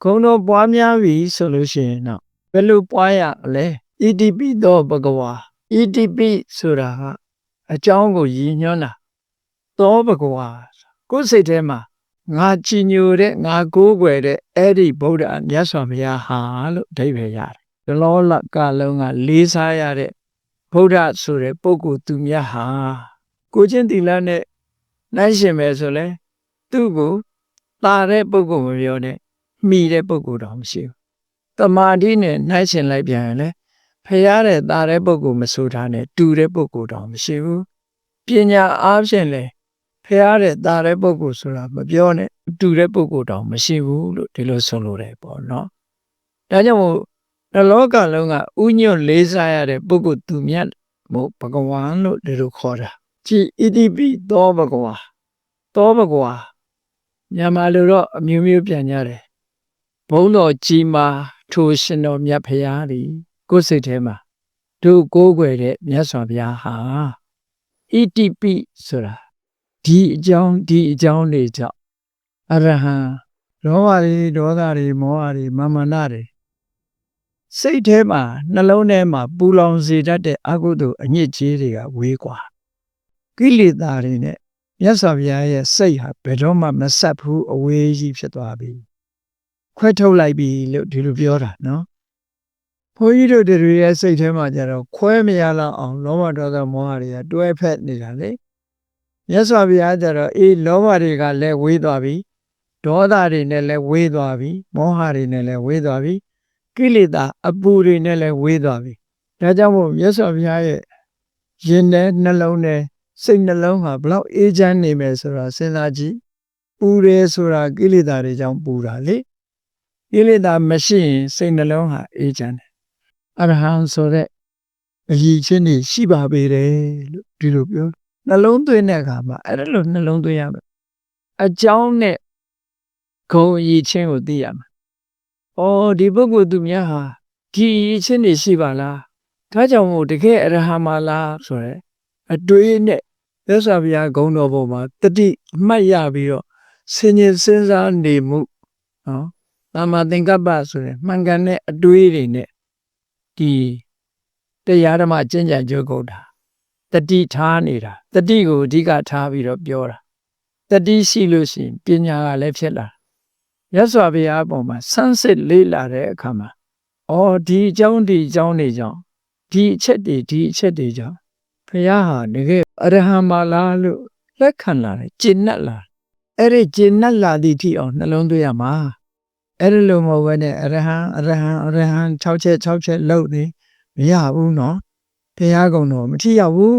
ခုံတော်ပွားများပြီဆိုလို့ရှိရင်တော့ဘယ်လိုပွားရလဲ ETP သောဘဂဝါ ETP ဆိုတာကအကြောင်းကိုရည်ညွှန်းတာသောဘဂဝါကိုယ်စိတ်ထဲမှာငါကြည်ညိုတဲ့ငါကိုးကွယ်တဲ့အဲ့ဒီဗုဒ္ဓမြတ်စွာဘုရားဟာလို့အဓိပ္ပာယ်ရတယ်ဒီလောကလုံးကလေးစားရတဲ့ဗုဒ္ဓဆိုတဲ့ပုဂ္ဂိုလ်သူမြတ်ဟာကိုချင်းသီလနဲ့နိုင်ရှင်မယ်ဆိုလဲသူ့ကိုတာတဲ့ပုဂ္ဂိုလ်မပြောနဲ့မှီတဲ့ပုဂ္ဂိုလ်တော့မရှိဘူးတမာတိနဲ့နိုင်ရှင်လိုက်ပြန်ရင်လဲဖရာတဲ့တာတဲ့ပုဂ္ဂိုလ်မဆိုထားနဲ့တူတဲ့ပုဂ္ဂိုလ်တော့မရှိဘူးပညာအားဖြင့်လဲဖရာတဲ့တာတဲ့ပုဂ္ဂိုလ်ဆိုတာမပြောနဲ့တူတဲ့ပုဂ္ဂိုလ်တော့မရှိဘူးလို့ဒီလိုဆိုလိုတယ်ပေါ့နော်ဒါကြောင့်မို့လောကလုံးကဥညွတ်လေးစားရတဲ့ပုဂ္ဂိုလ်သူမြတ်မို့ဘဂဝါလို့ဒီလိုခေါ်တာကြည် ETP သောဘဂဝါသောဘဂဝါမြန်မာလိုတော့အမျိုးမျိုးပြန်ကြတယ်ဘုန်းတော်ကြီးမာထိုရှင်တော်မြတ်ဖရာသည်ကိုယ်စိတ်ထဲမှာတို့ကိုးကွယ်တဲ့မြတ်စွာဘုရားဟာ ETP ဆိုတာဒီအကြောင်းတွေကြောင့်အရဟံလောဘတွေဒေါသတွေမောဟတွေမာမနတွေစိတ်ထဲမှာနှလုံးထဲမှာပူလောင်စေတတ်တဲ့အကုသိုလ်အညစ်အကြေးတွေကဝေးကွာကိလေသာတွေနဲ့မြတ်စွာဘုရားရဲ့စိတ်ဟာဘယ်တော့မှမဆက်ဘူးအဝေးကြီးဖြစ်သွားပြီခွဲထုတ်လိုက်ပြီလို့ဒီလိုပြောတာနော်ဘုန်းကြီးတို့တွေရဲ့စိတ်ထဲမှာကြတော့ခွဲမရလောက်အောင်လောဘဒေါသမောဟတွေကတွဲဖက်နေတာလေမြတ်စွာဘုရားကြတော့လောဘတွေကလည်းဝေးသွားပြီဒေါသတွေနဲ့လည်းဝေးသွားပြီမောဟတွေနဲ့လည်းဝေးသွားပြီကိလေသာအပူတွေနဲ့လည်းဝေးသွားပြီဒါကြောင့်မို့မြတ်စွာဘုရားရဲ့ရင်ထဲနှလုံးထဲစိတ်နှလုံးဟာဘလောက်အေးချမ်းနေမယ်ဆိုတာစဉ်းစားကြည့်ပူတယ်ဆိုတာကိလေသာတွေကြောင့်ပူတာလေကိလေသာမရှိရင်စိတ်နှလုံးဟာအေးချမ်းတယ်အရဟံဆိုတဲ့အရည်ချင်းတွေရှိပါပေတယ်လို့ဒီလိုပြောနှလုံးသွင်းတဲ့အခါမှာအဲ့ဒါလိုနှလုံးသွင်းရမယ်အကြောင်းနဲ့ဂုဏ်အရည်ချင်းကိုသိရမယ်ဒီပုဂ္ဂိုလ်သူများဟာဒီအရည်ချင်းတွေရှိပါလားဒါကြောင့်မို့တကယ်အရဟံမလားဆိုရဲအတွေးနဲ့မြတ်စွာဘုရားဂုဏ်တော်ပေါ်မှာတတိအမှတ်ရပြီးတော့ဆင်ញင်စဉ်းစားနေမှုနော်သမ္မာသင်္ကပ္ပဆိုရဲမှန်ကန်တဲ့အတွေးတွေနဲ့ဒီတရားဓမ္မကျင့်ကြံကြိုးကုန်တာတတိထားနေတာတတိကိုအဓိကထားပြီးတော့ပြောတာတတိရှိလို့ရှိရင်ပညာကလည်းဖြစ်လာမြတ်စွာဘုရားအပေါ်မှာဆန်းစစ်လေ့လာတဲ့အခါမှာဒီအကြောင်းတွေကြောင့်ဒီအချက်တွေကြောင့်ဘုရားဟာတကယ်အရဟံမာလားလို့လက်ခံလာတယ်ကျင့်납လာအဲ့ဒီကျင့်납လာသည့်အထိအောင်နှလုံးသွင်းရမှာအဲ့ဒီလိုမဟုတ်ဘဲနဲ့အရဟံ6ချက်လုပ်နေမရဘူးနော်ဘုရားကုံတော်မထီရဘူး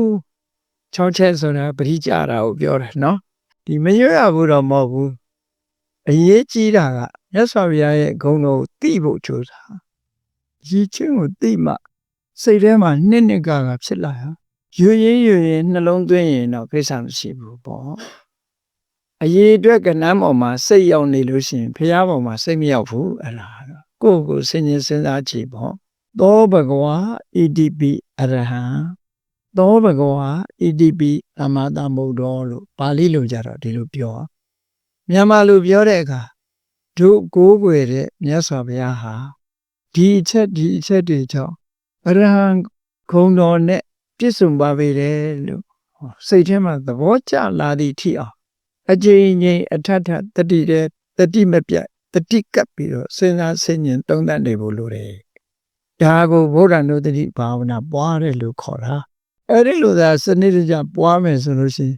6ချက်ဆိုတာပရိကြတာကိုပြောတယ်နော်ဒီမရွရဘူးတော့မဟုတ်ဘူးအရေးကြီးတာကမြတ်စွာဘုရားရဲ့ဂုဏ်တော်ကိုသိဖို့ကြိုးစားရည်ချင်းကိုသိမှစိတ်ထဲမှာနှစ်ကဖြစ်လာရွရင်နှလုံးသွင်းရင်တော့ကိစ္စမရှိဘူးပေါ့အရေးအတွက်ကဏ္ဍပေါ်မှာစိတ်ရောက်နေလို့ရှိရင်ဘုရားပေါ်မှာစိတ်မရောက်ဘူးအဲ့ဒါကိုယ်စဉ်းကျင်စဉ်းစားကြည့်ပေါ့သောဘဂဝါ ETP အရဟံသောဘဂဝါ ETP သမ္မာသမ္ဗုဒ္ဓောလို့ပါဠိလိုကြတော့ဒီလိုပြောမြန်မာလိုပြောတဲ့အခါတို့ကိုးကွယ်တဲ့မြတ်စွာဘုရားဟာဒီအချက်တွေကြောင့်အရဟံဂုဏ်တော်နဲ့ပြည့်စုံပါပေတယ်လို့စိတ်ထဲမှာသဘောကျလာသည့်ထိအောင်အကျဉ်းချင်းအထက်တတိမပြတ်တတိကပ်ပြီးတော့စဉ်းစားဆင်ခြင်သုံးသပ်နေဖို့လိုတယ်ဒါကိုဗုဒ္ဓနုတ္တိဘာဝနာပွားတယ်လို့ခေါ်တာအဲ့ဒီလိုသာစနစ်တကျပွားမယ်ဆိုလို့ရှိရင်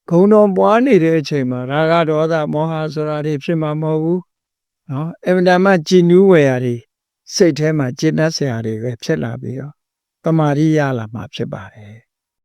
ဂုဏ်တော်ပွားနေတဲ့အချိန်မှာရာဂဒေါသမောဟဆိုတာတွေဖြစ်မှာမဟုတ်ဘူးနော်အမှန်တမ်းကြည်နူးဝယ်ရာတွေစိတ်ထဲမှာကျင့်တတ်စရာတွေပဲဖြစ်လာပြီးတော့တမာရီရလာမှာဖြစ်ပါတယ်